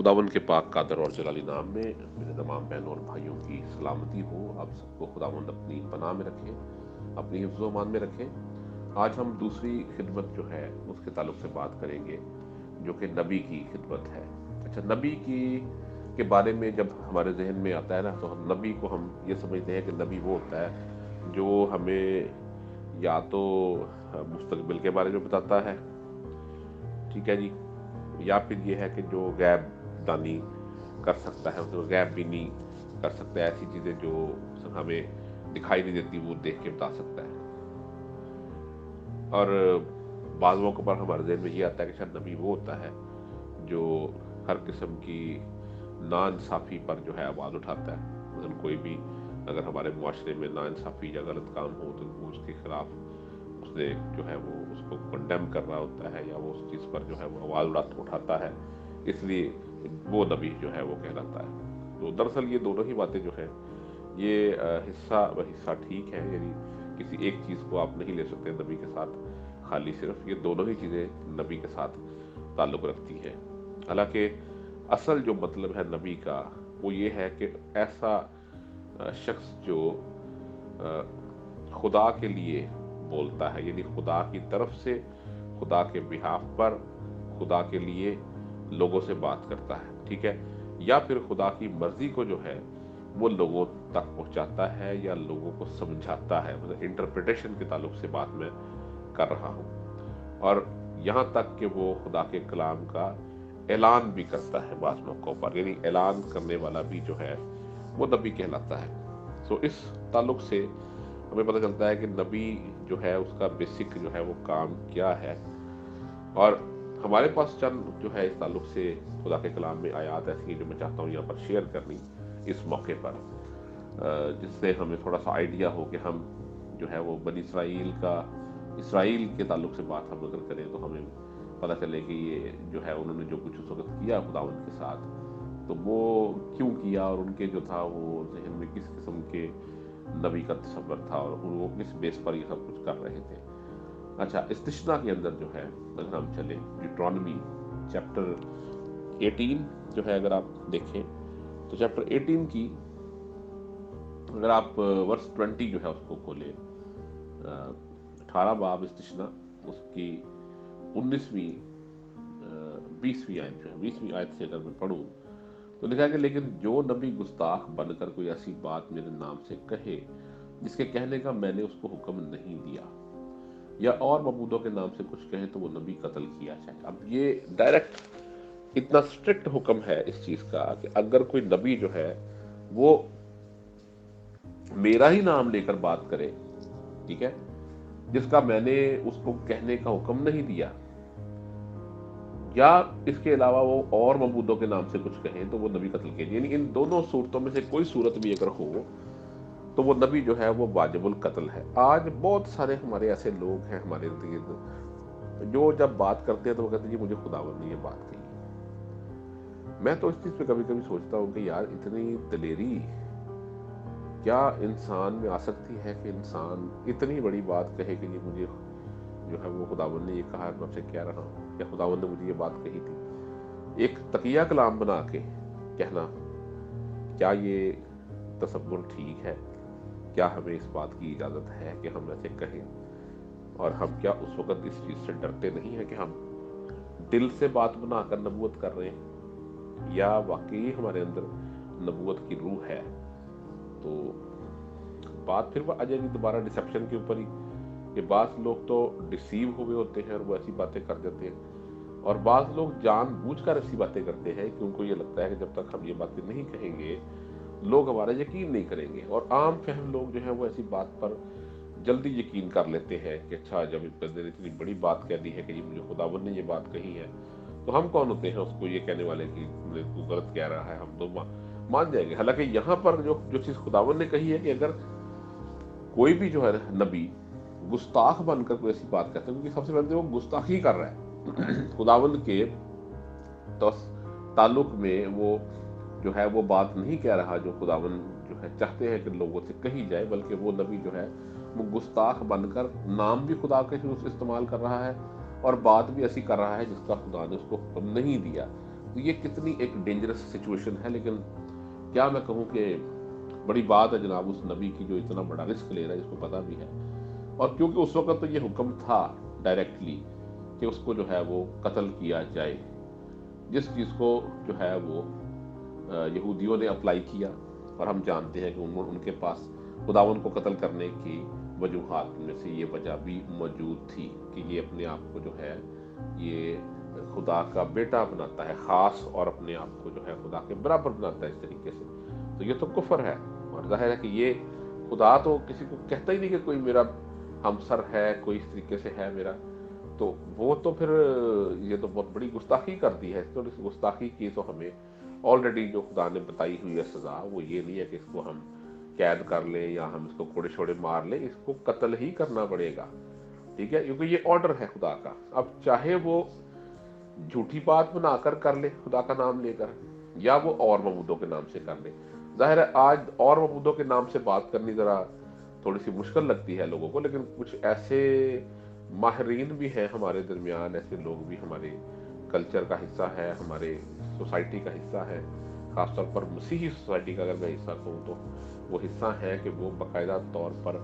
खुदावन के पाक कादर और जलाली नाम में मेरे तमाम बहनों और भाइयों की सलामती हो। आप सबको खुदावन अपनी पनाह में रखे, अपनी हिफ्ज़ो मान में रखें। आज हम दूसरी खिदमत जो है उसके ताल्लुक से बात करेंगे, जो कि नबी की खिदमत है। अच्छा, नबी की के बारे में जब हमारे जहन में आता है ना, तो हम नबी को हम ये समझते हैं कि नबी वो होता है जो हमें या तो मुस्तकबिल के बारे में बताता है, ठीक है जी, या फिर ये है कि जो गैब दानी कर सकता है, उसको गैब भी नहीं कर सकता है। ऐसी चीज़ें जो हमें दिखाई नहीं देती वो देख के बता सकता है। और बाज़ मौक़ों पर हमारे ज़हन में ये आता है कि शायद नबी वो होता है जो हर किस्म की नाइंसाफ़ी पर जो है आवाज़ उठाता है। मतलब कोई भी अगर हमारे मुआशरे में नाइंसाफ़ी या गलत काम हो तो वो उसके खिलाफ उसने जो है वो उसको कंडेम कर रहा होता है, या वो उस चीज़ पर जो है वो आवाज़ उठाता है, इसलिए वो नबी जो है वो कहलाता है। तो दरअसल ये दोनों ही बातें जो है ये हिस्सा ठीक है, यानी किसी एक चीज़ को आप नहीं ले सकते नबी के साथ खाली सिर्फ, ये दोनों ही चीज़ें नबी के साथ ताल्लुक़ रखती हैं। हालांकि असल जो मतलब है नबी का वो ये है कि ऐसा शख्स जो खुदा के लिए बोलता है, यानी खुदा की तरफ से, खुदा के बिहाफ पर, खुदा के लिए लोगों से बात करता है, ठीक है, या फिर खुदा की मर्जी को जो है वो लोगों तक पहुंचाता है या लोगों को समझाता है। मतलब इंटरप्रिटेशन के ताल्लुक से बात मैं कर रहा हूँ, और यहाँ तक कि वो खुदा के कलाम का ऐलान भी करता है बाज़ मौक़ों पर, यानी ऐलान करने वाला भी जो है वो नबी कहलाता है। सो इस ताल्लुक से हमें पता चलता है कि नबी जो है उसका बेसिक जो है वो काम क्या है। और हमारे पास चंद जो है इस ताल्लुक से खुदा के कलाम में आयात ऐसी हैं जो मैं चाहता हूँ यहाँ पर शेयर करनी इस मौके पर, जिससे हमें थोड़ा सा आइडिया हो कि हम जो है वो बनी इसराइल के ताल्लुक से बात हम अगर करें तो हमें पता चले कि ये जो है उन्होंने जो कुछ उस वक्त किया खुदावंद के साथ, तो वो क्यों किया, और उनके जो था वो जहन में किस किस्म के नबी का तसव्वुर था, और वो किस बेस पर ये सब कुछ कर रहे थे। अच्छा, इस्तिश्ना के अंदर जो है अगर हम चले, ड्यूटरॉनमी चैप्टर 18 जो है अगर आप देखें तो चैप्टर 18 की अगर आप वर्स 20 जो है उसको खोले, 18 बाब इस्तिश्ना, उसकी 19वीं 20वीं आयत जो है, 20वीं आयत से अगर मैं पढ़ूं तो लिखा है कि लेकिन जो नबी गुस्ताख बनकर कोई ऐसी बात मेरे नाम से कहे जिसके कहने का मैंने उसको हुक्म नहीं दिया, या और मबूदों के नाम से कुछ कहे, तो वो नबी कत्ल किया जाए। अब ये डायरेक्ट इतना स्ट्रिक्ट हुक्म है इस चीज का कि अगर कोई नबी जो है वो मेरा ही नाम लेकर बात करे, ठीक है, जिसका मैंने उसको कहने का हुक्म नहीं दिया, या इसके अलावा वो और मबूदों के नाम से कुछ कहें, तो वो नबी कत्ल कीजिए। यानी इन दोनों सूरतों में से कोई सूरत भी अगर हो तो वो नबी जो है वो वाजिबुल कत्ल है। आज बहुत सारे हमारे ऐसे लोग हैं हमारे इर्द गिर्द जो जब बात करते हैं तो वो कहते हैं जी मुझे खुदावंद ने ये बात कही। मैं तो इस चीज पे कभी कभी सोचता हूँ कि यार इतनी दलेरी क्या इंसान में आ सकती है कि इंसान इतनी बड़ी बात कहे कि जी मुझे जो है वो खुदावंद ने ये कहा, मैं आपसे कह रहा हूँ, या खुदावंद ने मुझे ये बात कही थी। एक तकिया कलाम बना के कहना, क्या ये तसव्वुर ठीक है? क्या हमें इस बात की इजाज़त है कि हम ऐसे कहें? और हम क्या उस वक्त इस चीज़ से डरते नहीं हैं कि हम दिल से बात बनाकर नबूवत कर रहे हैं, या वाकई हमारे अंदर नबूवत की रूह है? तो बात फिर वो आ जाएगी दोबारा डिसेप्शन के ऊपर ही, कि बाज़ लोग तो डिसीव हुए होते हैं और वो ऐसी बातें कर देते हैं, और बाज़ लोग जानबूझकर ऐसी बातें करते हैं कि उनको ये लगता है कि जब तक हम ये बातें नहीं कहेंगे लोग हमारा यकीन नहीं करेंगे। और आम फहम लोग जो हैं वो ऐसी बात पर जल्दी यकीन कर लेते हैं कि अच्छा, जब इस बंदे ने इतनी बड़ी बात कह दी है कि ये मुझे खुदावंद ने ये बात कही है, तो हम कौन होते हैं उसको ये कहने वाले कि तू गलत कह रहा है, हम तो मान जाएंगे। हालांकि यहाँ पर जो चीज़ खुदावंद ने कही है कि अगर कोई भी जो है नबी गुस्ताख बनकर कोई ऐसी बात कहता है, क्योंकि सबसे पहले वो गुस्ताखी कर रहा है खुदावंद के तो ताल्लुक में, वो जो है वो बात नहीं कह रहा जो खुदावंद जो है चाहते हैं कि लोगों से कही जाए, बल्कि वो नबी जो है वो गुस्ताख बनकर नाम भी खुदा के इस्तेमाल कर रहा है और बात भी ऐसी कर रहा है जिसका खुदा ने उसको हुक्म नहीं दिया। تو یہ کتنی ایک ڈینجرس سچویشن ہے، لیکن کیا میں کہوں کہ بڑی بات ہے جناب اس نبی کی جو اتنا بڑا رسک لے رہا ہے، جس کو پتا بھی ہے، اور کیونکہ اس وقت تو یہ حکم تھا ڈائریکٹلی کہ اس کو جو ہے وہ قتل کیا جائے، جس چیز کو جو ہے وہ یہودیوں نے اپلائی کیا، اور ہم جانتے ہیں کہ ان کے پاس خداوند کو قتل کرنے کی وجوہات میں سے یہ وجہ بھی موجود تھی کہ یہ اپنے آپ کو جو ہے یہ خدا کا بیٹا بناتا ہے خاص، اور اپنے آپ کو جو ہے خدا کے برابر بناتا ہے اس طریقے سے، تو یہ تو کفر ہے، اور ظاہر ہے کہ یہ خدا تو کسی کو کہتا ہی نہیں کہ کوئی میرا ہمسر ہے، کوئی اس طریقے سے ہے میرا، تو وہ تو پھر یہ تو بہت بڑی گستاخی کر دی ہے، تو اس گستاخی کی تو ہمیں آلریڈی جو خدا نے بتائی ہوئی ہے سزا، وہ یہ نہیں ہے کہ اس کو ہم قید کر لیں یا ہم اس کو کوڑے چھوڑے مار لیں، اس کو قتل ہی کرنا پڑے گا، ٹھیک ہے، کیونکہ یہ آرڈر ہے خدا کا۔ اب چاہے وہ جھوٹی بات بنا کر لے خدا کا نام لے کر، یا وہ اور معبودوں کے نام سے کر لے۔ ظاہر ہے آج اور معبودوں کے نام سے بات کرنی ذرا تھوڑی سی مشکل لگتی ہے لوگوں کو، لیکن کچھ ایسے ماہرین بھی ہیں ہمارے درمیان، ایسے لوگ بھی ہمارے کلچر کا حصہ ہے، ہمارے سوسائٹی کا حصہ ہے، خاص طور پر مسیحی سوسائٹی کا اگر میں حصہ کہوں تو وہ حصہ ہے کہ وہ باقاعدہ طور پر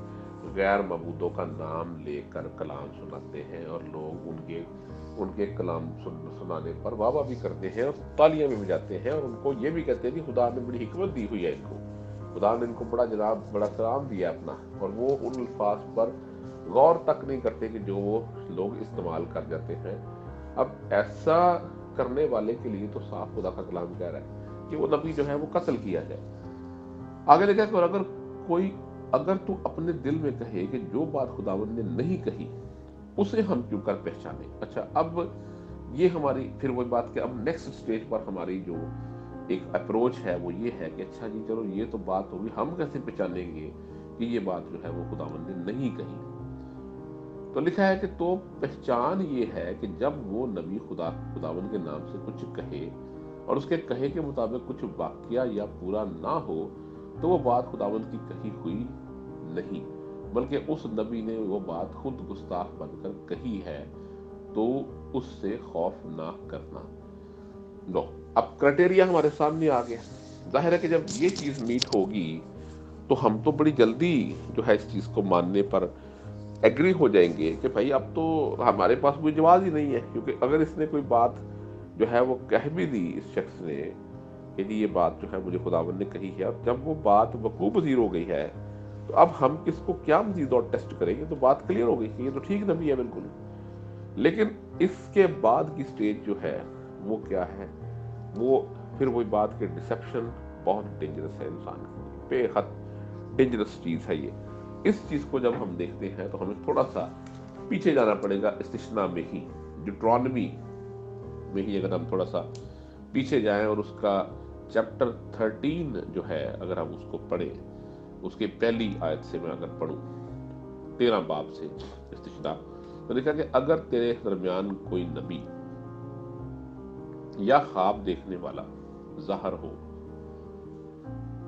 غیر معبودوں کا نام لے کر کلام سناتے ہیں، اور لوگ ان کے کلام سنانے پر واہ واہ بھی کرتے ہیں اور تالیاں بھی بجاتے ہیں، اور ان کو یہ بھی کہتے ہیں کہ خدا نے بڑی حکمت دی ہوئی ہے ان کو، خدا نے ان کو بڑا جناب بڑا کلام دیا اپنا، اور وہ ان الفاظ پر غور تک نہیں کرتے کہ جو وہ لوگ استعمال کر جاتے ہیں۔ اب ایسا کرنے والے کے لیے تو صاف خدا کا کلام کہہ رہا ہے کہ وہ نبی جو ہے وہ قتل کیا جائے۔ آگے لکھا کہ اگر تو اپنے دل میں کہے کہ جو بات خداوند نے نہیں کہی اسے ہم کیوں کر پہچانے۔ اچھا، اب یہ ہماری پھر وہی بات کہ اب نیکسٹ سٹیج پر ہماری جو ایک اپروچ ہے وہ یہ ہے کہ اچھا جی چلو یہ تو بات ہوگی، ہم کیسے پہچانیں گے کہ یہ بات جو ہے وہ خداوند نے نہیں کہی۔ تو لکھا ہے کہ تو پہچان یہ ہے کہ جب وہ نبی خداوند کے نام سے کچھ کہے اور اس کے کہے کے مطابق کچھ واقعہ یا پورا نہ ہو تو وہ بات خداوند کی کہی ہوئی نہیں، بلکہ اس نبی نے وہ بات خود گستاخ بن کر کہی ہے، تو اس سے خوف نہ کرنا۔ لو، اب کرائٹیریا ہمارے سامنے آ گیا۔ ظاہر ہے کہ جب یہ چیز میٹ ہوگی تو ہم تو بڑی جلدی جو ہے اس چیز کو ماننے پر ایگری ہو جائیں گے کہ بھائی اب تو ہمارے پاس کوئی جواز ہی نہیں ہے، کیونکہ اگر اس نے کوئی بات جو ہے وہ کہہ بھی دی اس شخص نے کہ جی یہ بات جو ہے مجھے خداوند نے کہی ہے، اب جب وہ بات وقوع پذیر ہو گئی ہے تو اب ہم کس کو کیا مزید اور ٹیسٹ کریں گے، تو بات کلیئر ہو گئی کہ یہ تو ٹھیک نبی ہے بالکل۔ لیکن اس کے بعد کی سٹیج جو ہے وہ کیا ہے، وہ پھر وہی بات کہ ڈسیپشن بہت ڈینجرس ہے، انسان کے لیے بے حد ڈینجرس چیز ہے یہ۔ اس چیز کو جب ہم دیکھتے ہیں تو ہمیں تھوڑا سا پیچھے جانا پڑے گا، استثنا میں ہی ڈیوٹرانومی میں ہی اگر ہم تھوڑا سا پیچھے جائیں اور اس کا چیپٹر 13 جو ہے اگر ہم اس کو پڑھیں، اس کے پہلی آیت سے میں اگر پڑھوں 13 باب سے استثنا، تو لکھا کہ اگر تیرے درمیان کوئی نبی یا خواب دیکھنے والا ظاہر ہو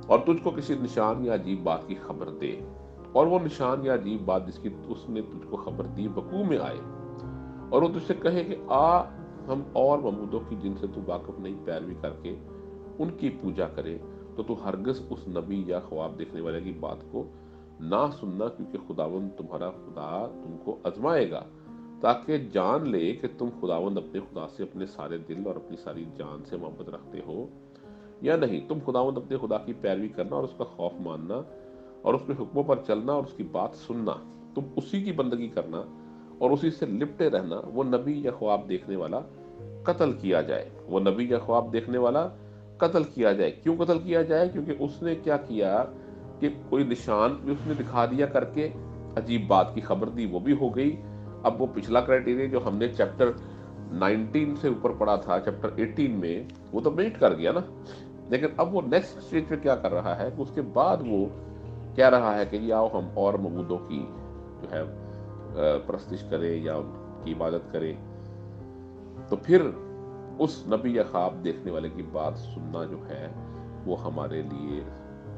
اور تجھ کو کسی نشان یا عجیب بات کی خبر دے، اور وہ نشان یا عجیب بات جس کی اس نے تجھ کو خبر دی وقوع میں آئے، اور وہ تجھ سے کہے کہ آ ہم اور معبودوں کی جن سے تو واقف نہیں پیروی کر کے ان کی پوجا کرے، تو تو ہرگز اس نبی یا خواب دیکھنے والے کی بات کو نہ سننا، کیونکہ خداوند تمہارا خدا تم کو آزمائے گا تاکہ جان لے کہ تم خداوند اپنے خدا سے اپنے سارے دل اور اپنی ساری جان سے محبت رکھتے ہو یا نہیں۔ تم خداوند اپنے خدا کی پیروی کرنا اور اس کا خوف ماننا اور اس کے حکموں پر چلنا اور اس کی بات سننا، تم اسی کی بندگی کرنا اور اسی سے لپٹے رہنا۔ وہ نبی یا خواب دیکھنے والا قتل کیا جائے، وہ نبی یا خواب دیکھنے والا قتل کیا جائے۔ کیوں قتل کیا جائے؟ کیونکہ اس نے کیا کیا کہ کوئی نشان بھی اس نے دکھا دیا کر کے، عجیب بات کی خبر دی وہ بھی ہو گئی۔ اب وہ پچھلا کرائٹیریا جو ہم نے چیپٹر 19 سے اوپر پڑھا تھا چیپٹر 18 میں، وہ تو میٹ کر گیا نا۔ لیکن اب وہ نیکسٹ اسٹیج پہ کیا کر رہا ہے کہ اس کے بعد وہ کہہ رہا ہے کہ یہ آؤ ہم اور معبودوں کی جو ہے پرستش کرے یا ان کی عبادت کرے۔ تو پھر اس نبی یا خواب دیکھنے والے کی بات سننا جو ہے وہ ہمارے لیے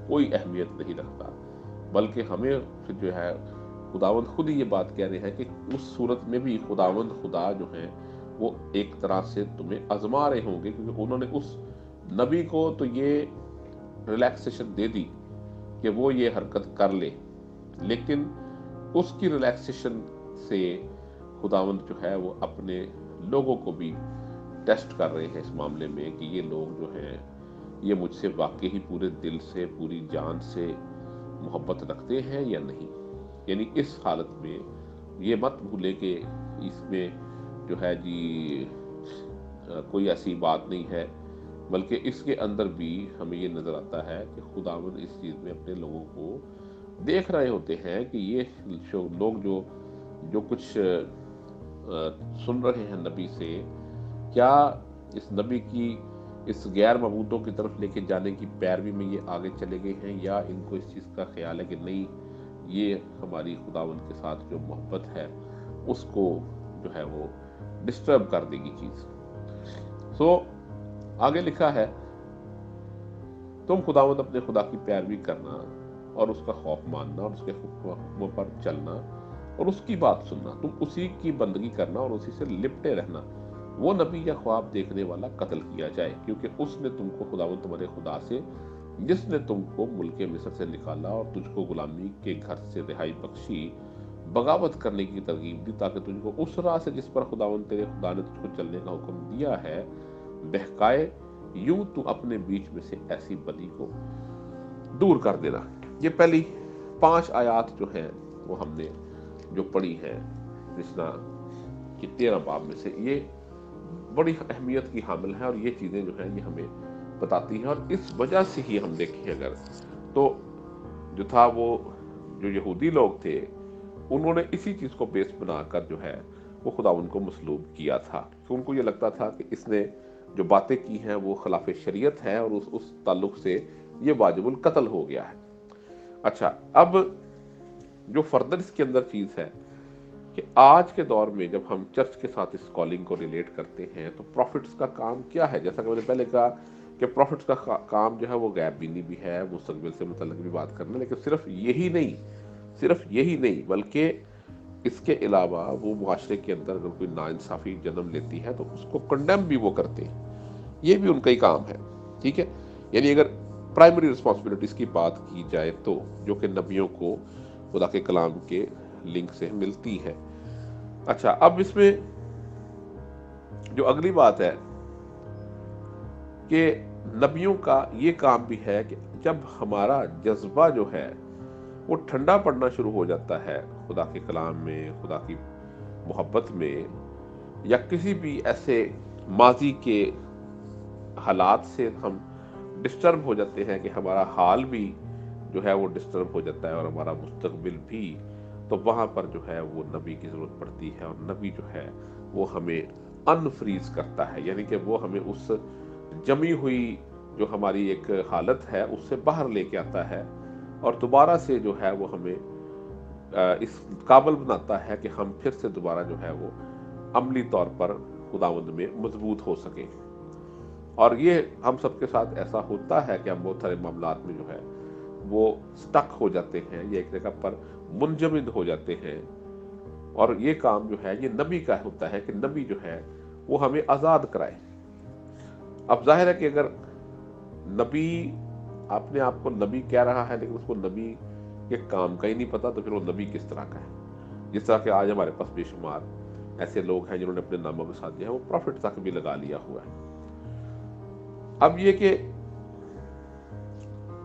کوئی اہمیت نہیں رکھتا، بلکہ ہمیں پھر جو ہے خداوند خود ہی یہ بات کہہ رہے ہیں کہ اس صورت میں بھی خداوند خدا جو ہے वो एक तरह से तुम्हें आजमा रहे होंगे, क्योंकि उन्होंने उस नबी को तो ये रिलैक्सेशन दे दी कि वो ये हरकत कर ले, लेकिन उसकी रिलैक्सेशन से खुदावंद जो है वो अपने लोगों को भी टेस्ट कर रहे हैं इस मामले में कि ये लोग जो हैं ये मुझसे वाकई ही पूरे दिल से पूरी जान से मोहब्बत रखते हैं या नहीं। यानी इस हालत में ये मत भूले कि इसमें जो है जी कोई ऐसी बात नहीं है, बल्कि इसके अंदर भी हमें ये नज़र आता है कि खुदावंद इस चीज़ में अपने लोगों को देख रहे होते हैं कि ये लोग जो कुछ सुन रहे हैं नबी से, क्या इस नबी की इस गैर मबूदों की तरफ लेके जाने की पैरवी में ये आगे चले गए हैं, या इनको इस चीज़ का ख्याल है कि नहीं, ये हमारी खुदावंद के साथ जो मोहब्बत है उसको जो है वो डिस्टर्ब कर देगी चीज़। सो आगे लिखा है, तुम खुदावंद अपने खुदा की पैरवी करना और उसका खौफ मानना और उसके हुक्मों पर चलना और उसकी बात सुनना, तुम उसी की बंदगी करना और उसी से लिपटे रहना। वो नबी या ख्वाब देखने वाला कत्ल किया जाए, क्योंकि उसने तुमको खुदावंद तुम्हारे खुदा से, जिसने तुमको मुल्क मिस्र से निकाला और तुझको गुलामी के घर से रिहाई बख्शी, बगावत करने की तरगीब दी, ताकि तुझको उस राह से जिस पर खुदावंद तेरे खुदा ने तुझको चलने का हुक्म दिया है बहकाए, यूं तू अपने बीच में से ऐसी बदी को दूर कर देना। ये पहली 5 आयात जो है वो हमने जो पढ़ी है कृष्णा की 13 बाब में से, ये बड़ी अहमियत की हामिल है और ये चीज़ें जो है ये हमें बताती हैं। और इस वजह से ही हम देखें अगर तो जो था वो जो यहूदी लोग थे उन्होंने इसी चीज़ को बेस बनाकर जो है वो खुदा उनको मसलूब किया था, तो उनको ये लगता था कि इसने जो बातें की हैं वो खिलाफ शरीयत है और उस ताल्लुक से ये वाजिबुल कत्ल हो गया है। अच्छा, अब जो फर्दर इसके अंदर चीज़ है कि आज के दौर में जब हम चर्च के साथ इस कॉलिंग को रिलेट करते हैं तो प्रॉफिट्स का काम क्या है। जैसा कि मैंने पहले कहा कि प्रॉफिट्स का काम जो है वो गैर बीनी भी है, मुस्तकबिल से मुतल्लिक भी बात करना, लेकिन सिर्फ यही नहीं बल्कि इसके अलावा वो मुआशरे के अंदर अगर कोई नाइंसाफ़ी जन्म लेती है तो उसको कंडेम भी वो करते हैं, ये भी उनका ही काम है। ठीक है, यानी अगर प्राइमरी रिस्पॉन्सिबिलिटीज की बात की जाए तो जो कि नबियों को खुदा के कलाम के लिंक से मिलती है। अच्छा, अब इसमें जो अगली बात है कि नबियों का ये काम भी है कि जब हमारा जज्बा जो है वो ठंडा पड़ना शुरू हो जाता है खुदा के कलाम में, खुदा की मोहब्बत में, या किसी भी ऐसे माजी के हालात से हम डिस्टर्ब हो जाते हैं कि हमारा हाल भी जो है वो डिस्टर्ब हो जाता है और हमारा मुस्तकबिल भी, तो वहाँ पर जो है वो नबी की ज़रूरत पड़ती है और नबी जो है वो हमें अनफ्रीज करता है, यानी कि वो हमें उस जमी हुई जो हमारी एक हालत है उससे बाहर लेके आता है और दोबारा से जो है वो हमें इस काबिल बनाता है कि हम फिर से दोबारा जो है वो अमली तौर पर खुदावंद में मजबूत हो सके। और ये हम सबके साथ ऐसा होता है कि हम बहुत सारे मामलात में जो है वो स्टक हो जाते हैं या एक जगह पर मुंजमद हो जाते हैं, और ये काम जो है ये नबी का होता है कि नबी जो है वो हमें आज़ाद कराए। अब जाहिर है कि अगर नबी अपने आप को नबी कह रहा है लेकिन उसको नबी के काम का ही नहीं पता, तो फिर वो नबी किस तरह का है। जिस तरह के आज हमारे पास बेशुमार ऐसे लोग हैं जिन्होंने अपने नामों के साथ जो है वो प्रॉफिट तक भी लगा लिया हुआ है। अब ये कि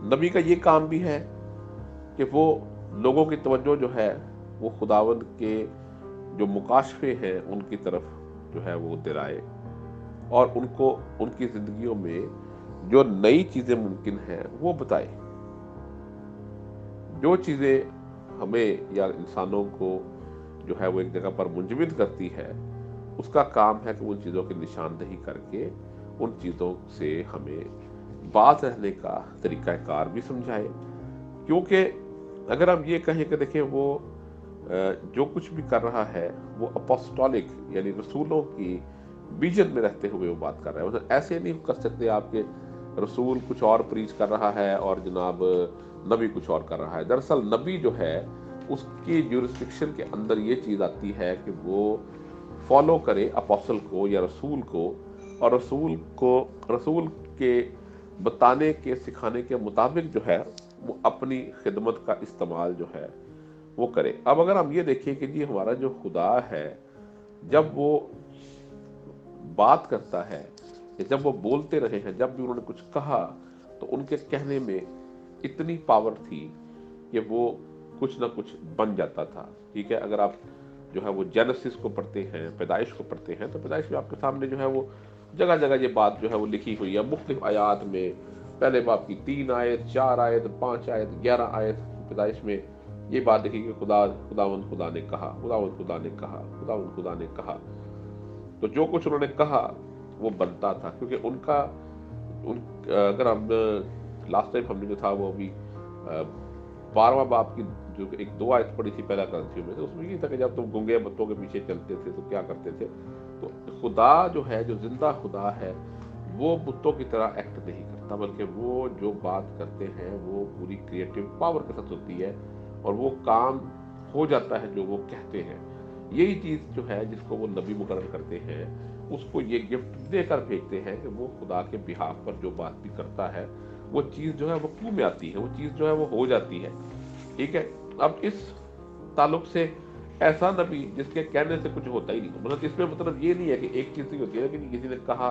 नबी का ये काम भी है कि वो लोगों की तवज्जो जो है वो खुदावंद के जो मुकाशफे हैं उनकी तरफ जो है वो दिलाए और उनको उनकी जिंदगियों में जो नई चीजें मुमकिन हैं वो बताए। जो चीजें हमें या इंसानों को जो है वो एक जगह पर मुंजमद करती है, उसका काम है कि उन चीजों की निशानदही करके उन चीजों से हमें बात रहने का तरीका कार भी समझाए। क्योंकि अगर हम ये कहें कि देखिए वो जो कुछ भी कर रहा है वो अपोस्टोलिक यानी रसूलों की विजन में रहते हुए वो बात कर रहा है, मतलब ऐसे नहीं कर सकते आपके रसूल कुछ और प्रीच कर रहा है और जनाब नबी कुछ और कर रहा है। दरअसल नबी जो है उसकी ज्यूरिस्डिक्शन के अंदर ये चीज़ आती है कि वो फॉलो करे अपोस्टल को या रसूल को, और रसूल के बताने के सिखाने के मुताबिक जो है वो अपनी खिदमत का इस्तेमाल जो है वो करे। अब अगर हम ये देखें कि जी हमारा जो खुदा है, जब वो बात करता है, जब वो बोलते रहे हैं, जब भी उन्होंने कुछ कहा तो उनके कहने में इतनी पावर थी कि वो कुछ ना कुछ बन जाता था। ठीक है, अगर आप जो है वो जेनेसिस को पढ़ते हैं, पैदाइश को पढ़ते हैं, तो पैदाइश में आपके सामने जो है वो जगह जगह ये बात जो है वो लिखी हुई है मुख्तलिफ आयात में। पहले बाप की 3 आयत, 4 आयत, 5 आयत, 11 आयत पैदाइश में ये बात लिखी कि खुदावंद खुदा ने कहा, खुदावंद खुदा ने कहा, खुदावंद खुदा ने कहा। तो जो कुछ उन्होंने कहा वो बनता था, क्योंकि अगर हम लास्ट टाइम हमने जो था वो अभी 12वां बाप की जो 1-2 आयत पढ़ी थी पहला ग्रंथियों में, तो उसमें ये था कि जब तुम गूंगे बत्तों के पीछे चलते थे तो क्या करते थे। तो खुदा जो है, जो जिंदा खुदा है, वो बुतों की तरह एक्ट नहीं करता, बल्कि वो जो बात करते हैं वो पूरी क्रिएटिव पावर के साथ होती है और वो काम हो जाता है जो वो कहते हैं। यही चीज जो है जिसको वो नबी मुकर्रर करते हैं, उसको ये गिफ्ट देकर भेजते हैं कि वो खुदा के बिहाफ पर जो बात भी करता है वो चीज जो है वो क्यों में आती है, वो चीज जो है वो हो जाती है। ठीक है, अब इस ताल्लुक से ऐसा नबी जिसके कहने से कुछ होता ही नहीं, मतलब इसमें मतलब ये नहीं है कि एक चीज ही होती है लेकिन किसी ने कहा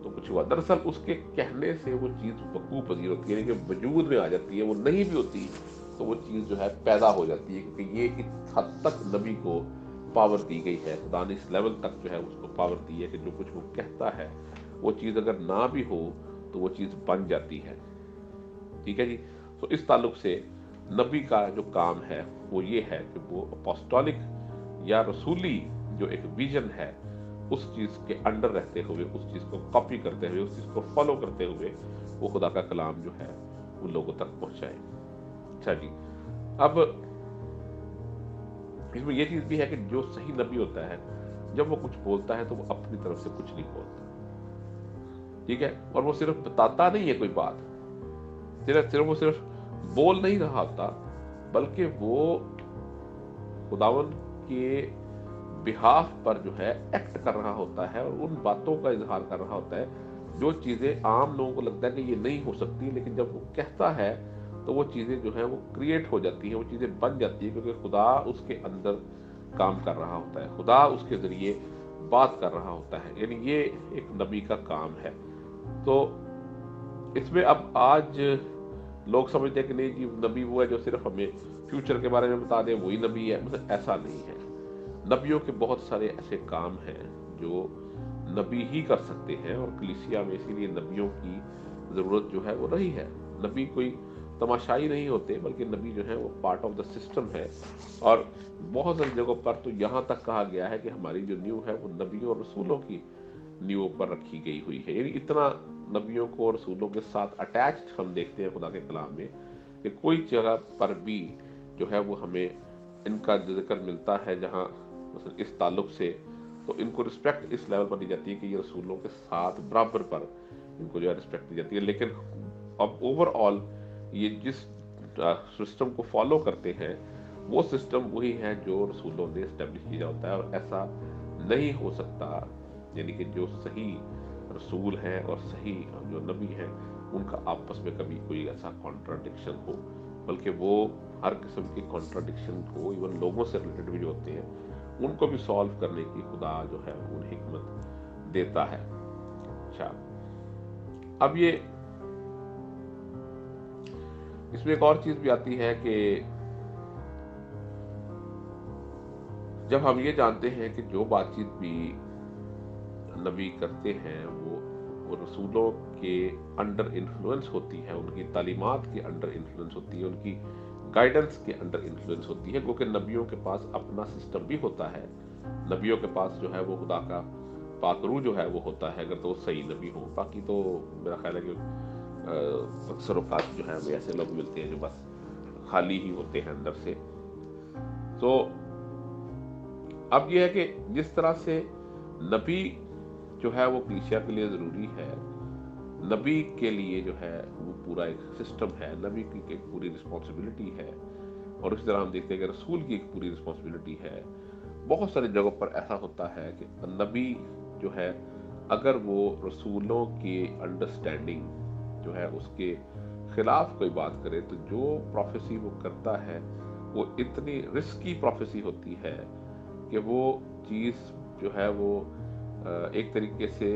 तो कुछ हुआ। दरअसल उसके कहने से वो चीज वकूअ पजीर होती है, लेकिन वजूद में आ जाती है। वो नहीं भी होती तो वो चीज जो है पैदा हो जाती है, क्योंकि ये इस हद तक नबी को पावर दी गई है, खुदा ने इस लेवल तक जो है उसको पावर दी है कि जो कुछ वो कहता है वो चीज अगर ना भी हो तो वो चीज बन जाती है। ठीक है जी। तो इस ताल्लुक से नबी का जो काम है वो ये है कि वो अपोस्टोलिक या रसूली जो एक विजन है उस चीज के अंडर रहते हुए, उस चीज को कॉपी करते हुए, उस चीज को फॉलो करते हुए वो खुदा का कलाम जो है वो लोगों तक पहुंचाए। अच्छा जी, अब इसमें ये चीज भी है कि जो सही नबी होता है जब वो कुछ बोलता है तो वो अपनी तरफ से कुछ नहीं बोलता। ठीक है, और वो सिर्फ बताता नहीं है कोई बात, सिर्फ बोल नहीं रहा होता, बल्कि वो खुदावन के बिहाफ पर जो है एक्ट कर रहा होता है और उन बातों का इजहार कर रहा होता है जो चीजें आम लोगों को लगता है कि ये नहीं हो सकती, लेकिन जब वो कहता है तो वो चीजें जो है वो क्रिएट हो जाती है, वो चीजें बन जाती है, क्योंकि खुदा उसके अंदर काम कर रहा होता है, खुदा उसके जरिए बात कर रहा होता है। यानी ये एक नबी का काम है। तो इसमें अब आज लोग समझते हैं कि नहीं जी नबी वो है जो सिर्फ हमें फ्यूचर के बारे में बता दे, वही नबी है। मतलब ऐसा नहीं है। नबियों के बहुत सारे ऐसे काम हैं जो नबी ही कर सकते हैं, और कलीसिया में इसीलिए नबियों की जरूरत जो है वो रही है। नबी कोई तमाशाई नहीं होते, बल्कि नबी जो है वो पार्ट ऑफ द सिस्टम है। और बहुत सारी जगहों पर तो यहाँ तक कहा गया है कि हमारी जो न्यू है वो नबियों और रसूलों की न्यू पर रखी गई हुई है। यानी इतना नबियों को और रसूलों के साथ अटैच्ड हम देखते हैं खुदा के कलाम में कि कोई जगह पर भी जो है वो हमें इनका जिक्र मिलता है जहाँ इस ताल्लुक से, तो इनको रिस्पेक्ट इस लेवल पर दी जाती है कि ये रसूलों के साथ बराबर पर इनको जो है रिस्पेक्ट दी जाती है। लेकिन अब ओवरऑल ये जिस सिस्टम को फॉलो करते हैं वो सिस्टम वही है जो रसूलों ने एस्टेब्लिश किया होता है, और ऐसा नहीं हो सकता यानी कि जो सही रसूल है और सही जो नबी है उनका आपस में कभी कोई ऐसा कॉन्ट्राडिक्शन हो, बल्कि वो हर किस्म की कॉन्ट्राडिक्शन को इवन लोगों से रिलेटेड भी जो होते हैं उनको भी सॉल्व करने की खुदा जो है उन्हें हिकमत देता है। अच्छा, अब ये इसमें एक और चीज भी आती है कि जब हम ये जानते हैं कि जो बातचीत भी नबी करते हैं वो रसूलों के अंडर इन्फ्लुएंस होती है, उनकी तालीमात के अंडर इन्फ्लुएंस होती है, उनकी गाइडेंस के अंडर इन्फ्लुएंस होती है, क्योंकि नबियों के पास अपना सिस्टम भी होता है। नबियों के पास जो है वो खुदा का पाकरू जो है वो होता है, अगर तो सही नबी हो। बाकी तो मेरा ख्याल है कि अक्सर औकात जो है ऐसे लोग मिलते हैं जो बस खाली ही होते हैं अंदर से। तो अब यह है कि जिस तरह से नबी जो है वो कलीसिया के लिए जरूरी है, नबी के लिए जो है वो पूरा एक सिस्टम है, नबी की एक पूरी रिस्पॉन्सिबिलिटी है, और उसी तरह हम देखते हैं कि रसूल की एक पूरी रिस्पॉन्सिबिलिटी है। बहुत सारी जगहों पर ऐसा होता है कि नबी जो है, अगर वो रसूलों की अंडरस्टैंडिंग जो है उसके खिलाफ कोई बात करे, तो जो प्रोफेसी वो करता है वो इतनी रिस्की प्रोफेसी होती है कि वो चीज़ जो है वो एक तरीके से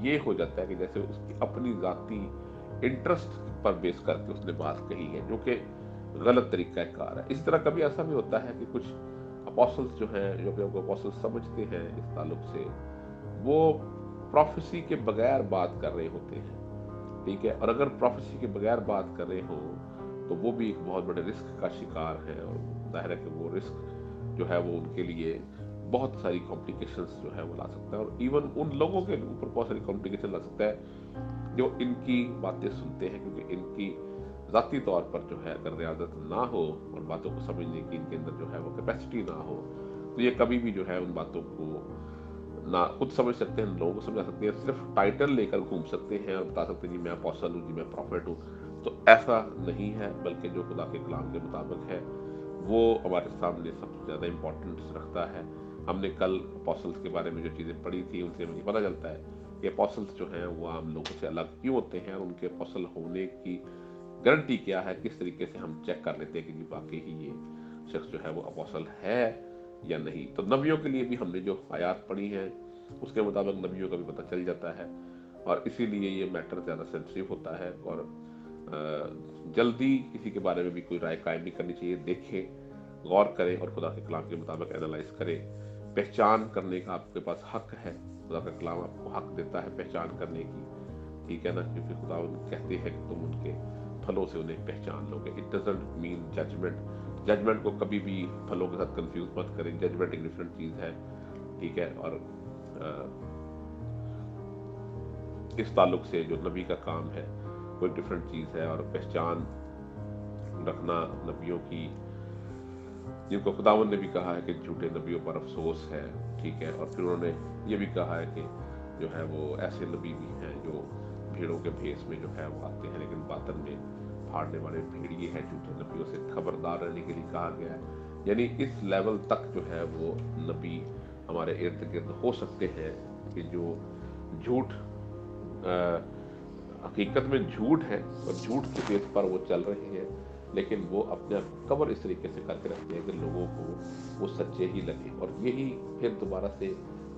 ये हो जाता है कि जैसे उसकी अपनी ज़ाती इंटरेस्ट पर बेस करके उसने बात कही है, जो कि गलत तरीका कार है। इसी तरह कभी ऐसा भी होता है कि कुछ अपोस्टल्स जो हैं, जो अपने को अपोस्टल्स समझते हैं इस ताल्लुक से, वो प्रोफेसी के बगैर बात कर रहे होते हैं, ठीक है। और अगर प्रोफेसी के बगैर बात कर रहे हो तो वो भी एक बहुत बड़े रिस्क का शिकार है, और जाहिर है कि वो रिस्क जो है वो उनके लिए बहुत सारी कॉम्प्लिकेशंस जो है वो ला सकता है, और इवन उन लोगों के ऊपर बहुत सारी कॉम्प्लिकेशन ला सकता है जो इनकी बातें सुनते हैं, क्योंकि इनकी ज़ाती तौर पर जो है अगर रियाजत ना हो और बातों को समझने की इनके अंदर जो है वो कैपेसिटी ना हो, तो ये कभी भी जो है उन बातों को ना खुद समझ सकते हैं, लोगों को समझा सकते हैं, सिर्फ टाइटल लेकर घूम सकते हैं और बता सकते हैं जी मैं अपोस्टल हूँ, जी मैं प्रॉफिट हूँ। तो ऐसा नहीं है, बल्कि जो खुदा के कलाम के मुताबिक है वो हमारे सामने सबसे ज़्यादा इम्पोर्टेंस रखता है। हमने कल अपोस्टल्स के बारे में जो चीज़ें पढ़ी थी उनसे मुझे पता चलता है कि अपोस्टल्स जो हैं वो आम लोगों से अलग क्यों होते हैं, और उनके अपोस्टल होने की गारंटी क्या है, किस तरीके से हम चेक कर लेते हैं कि जी वाकई ही ये शख्स जो है वो अपोस्टल है या नहीं। तो नबियों के लिए भी हमने जो आयात पढ़ी हैं उसके मुताबिक नबियों का भी पता चल जाता है, और इसीलिए ये मैटर ज़्यादा सेंसिटिव होता है, और जल्दी किसी के बारे में भी कोई राय कायम नहीं करनी चाहिए। देखें, गौर करें और खुदा के कलाम के मुताबिक एनालाइज करें। पहचान करने का आपके पास हक है, खुदा का कलाम आपको हक देता है पहचान करने की, ठीक है ना, क्योंकि खुदा कहते हैं कि तुम उनके फलों से उन्हें पहचान लोगे। It doesn't mean judgement. Judgement को कभी भी फलों के साथ कंफ्यूज मत करें, जजमेंट एक डिफरेंट चीज़ है, ठीक है। और इस ताल्लुक से जो नबी का काम है कोई डिफरेंट चीज़ है, और पहचान रखना नबियों की, जिनको खुदावंद ने भी कहा है कि झूठे नबियों पर अफसोस है, ठीक है। और फिर उन्होंने ये भी कहा है कि जो है वो ऐसे नबी भी हैं जो भेड़ों के भेष में जो है वो आते हैं, लेकिन बातन में फाड़ने वाले भेड़िए हैं। झूठे नबियों से खबरदार रहने के लिए कहा गया है। यानी इस लेवल तक जो है वो नबी हमारे इर्द गिर्द हो सकते हैं कि जो झूठ हकीकत में झूठ है और झूठ के बेस पर वो चल रहे हैं, लेकिन वो अपने कवर इस तरीके से करके रखते हैं कि लोगों को वो सच्चे ही लगे। और यही फिर दोबारा से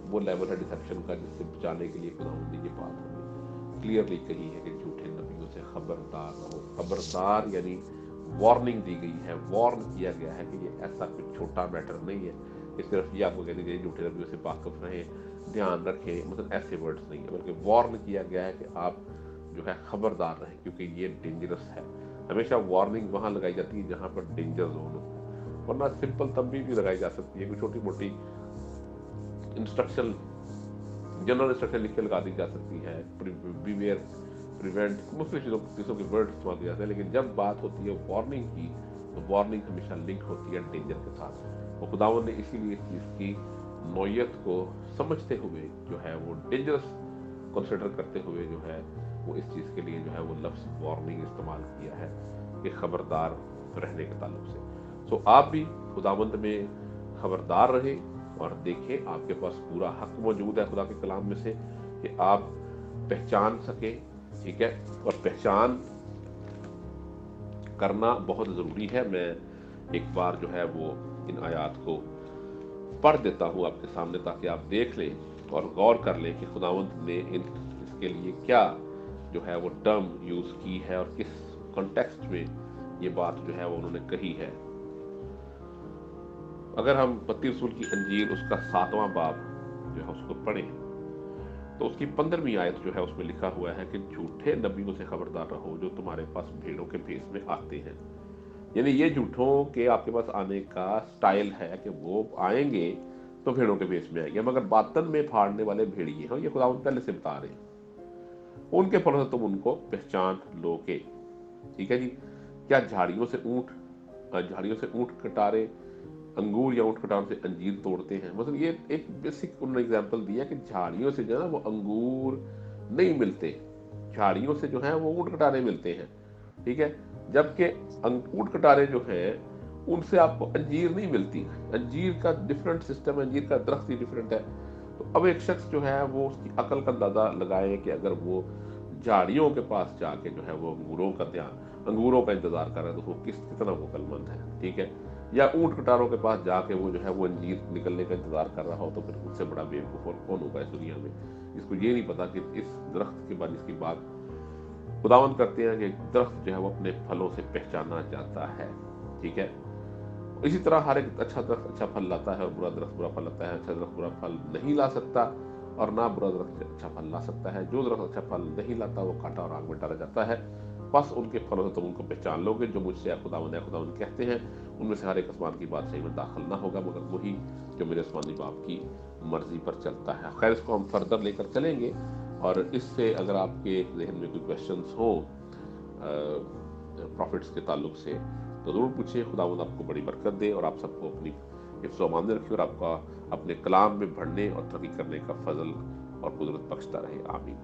वो लेवल है डिसेप्शन का, जिससे बचाने के लिए खुदा ने ये बात हमें क्लियरली कही है कि झूठे नबियों से खबरदार रहो। खबरदार यानी वार्निंग दी गई है, वार्न किया गया है कि ये ऐसा कुछ छोटा मैटर नहीं है कि सिर्फ ये आपको कहने के लिए झूठे नबियों से वाकिफ रहें, ध्यान रखें, मतलब ऐसे वर्ड्स नहीं है, बल्कि वार्न किया गया है कि आप जो है खबरदार रहें, क्योंकि ये डेंजरस है। हमेशा वार्निंग वहां लगाई जाती है जहां पर डेंजर जोन होता है, वरना सिंपल तंबी भी लगाई जा सकती है, कोई छोटी मोटी इंस्ट्रक्शन, जनरल इंस्ट्रक्शन लिख के लगा दी जा सकती है, बीवेयर, प्रिवेंट, मुख्तलिफ चीज़ों के वर्ड इस्तेमाल किए जाते हैं। लेकिन जब बात होती है वार्निंग की, तो वार्निंग हमेशा लिंक होती है डेंजर के साथ। और खुदावंद ने इसीलिए इस चीज़ की नौयत को समझते हुए जो है वो डेंजरस कंसिडर करते हुए जो है वो इस चीज़ के लिए जो है वो लफ्ज़ वार्निंग इस्तेमाल किया है कि खबरदार रहने के ताल्लुक से। सो आप भी खुदावंद में खबरदार रहें और देखें, आपके पास पूरा हक मौजूद है खुदा के कलाम में से कि आप पहचान सकें, ठीक है। और पहचान करना बहुत ज़रूरी है। मैं एक बार जो है वो इन आयात को पढ़ देता हूँ आपके सामने, ताकि आप देख लें और गौर कर लें कि खुदावंद ने इसके लिए क्या जो है वो टर्म यूज़ की है और किस कॉन्टेक्स्ट में ये बात जो है वो उन्होंने कही है। अगर हम मत्ती रसूल की अंजील उसका 7वां बाब जो है उसको पढ़ें, तो उसकी 15वीं आयत जो है उसमें लिखा हुआ है कि झूठे नबियों से खबरदार रहो जो तुम्हारे पास भेड़ों के भेष में आते हैं। यानी ये झूठों के आपके पास आने का स्टाइल है कि वो आएंगे तो भेड़ों के भेष में आएंगे, मगर बातन में फाड़ने वाले भेड़िए हैं, ये खुदा पहले से बता रहे हैं, उनके फलों से तुम उनको पहचान लोगे, ठीक है जी। क्या झाड़ियों से ऊंट कटारे अंगूर या ऊंट कटारों से अंजीर तोड़ते हैं? मतलब ये एक बेसिक उन्होंने एग्जांपल दिया कि झाड़ियों से जो है ना वो अंगूर नहीं मिलते, झाड़ियों से जो है वो ऊंट कटारे मिलते हैं, ठीक है। जबकि ऊंट कटारे जो हैं उनसे आपको अंजीर नहीं मिलती। अंजीर का डिफरेंट सिस्टम है, अंजीर का दरख्त ही डिफरेंट है। तो अब एक शख्स जो है वो उसकी अकल का अंदाजा लगाए कि अगर वो झाड़ियों के पास जाके जो है वो अंगूरों का इंतजार कर रहा है तो वो कितना वो अक्लमंद है, ठीक है। या ऊंट कटारों के पास जाके वो जो है वो अंजीर निकलने का इंतजार कर रहा हो तो फिर उससे बड़ा बेवकूफ और कौन होगा इस दुनिया में, जिसको ये नहीं पता कि इस दरख्त के बाद इसकी बात खुदावंद करते हैं कि दरख्त जो है वो अपने फलों से पहचाना जाता है, ठीक है। इसी तरह हर एक अच्छा दरख्त अच्छा फल लाता है और बुरा दरख्त बुरा फल लाता है। अच्छा दरख्त बुरा फल नहीं ला सकता और ना बुरा दरख्त अच्छा फल ला सकता है। जो दरख्त अच्छा फल नहीं लाता वो कांटा और आग में डाला जाता है। बस उनके फलों से तुम उनको पहचान लोगे। जो मुझसे खुदावंद कहते हैं उनमें से हर एक आसमान की बादशाही में दाखिल ना होगा मगर वही जो मेरे आसमानी बाप की मर्जी पर चलता है। खैर, इसको हम फर्दर लेकर चलेंगे और इससे अगर आपके जहन में कोई क्वेश्चंस हो प्रॉफिट्स के ताल्लुक से तो ज़रूर पूछिए। खुदावंद आपको बड़ी बरकत दे और आप सबको अपनी हिफ्ज़ व अमान रखे और आपका अपने कलाम में बढ़ने और तरक्की करने का फजल और कुदरत बख्शता रहे। आमीन।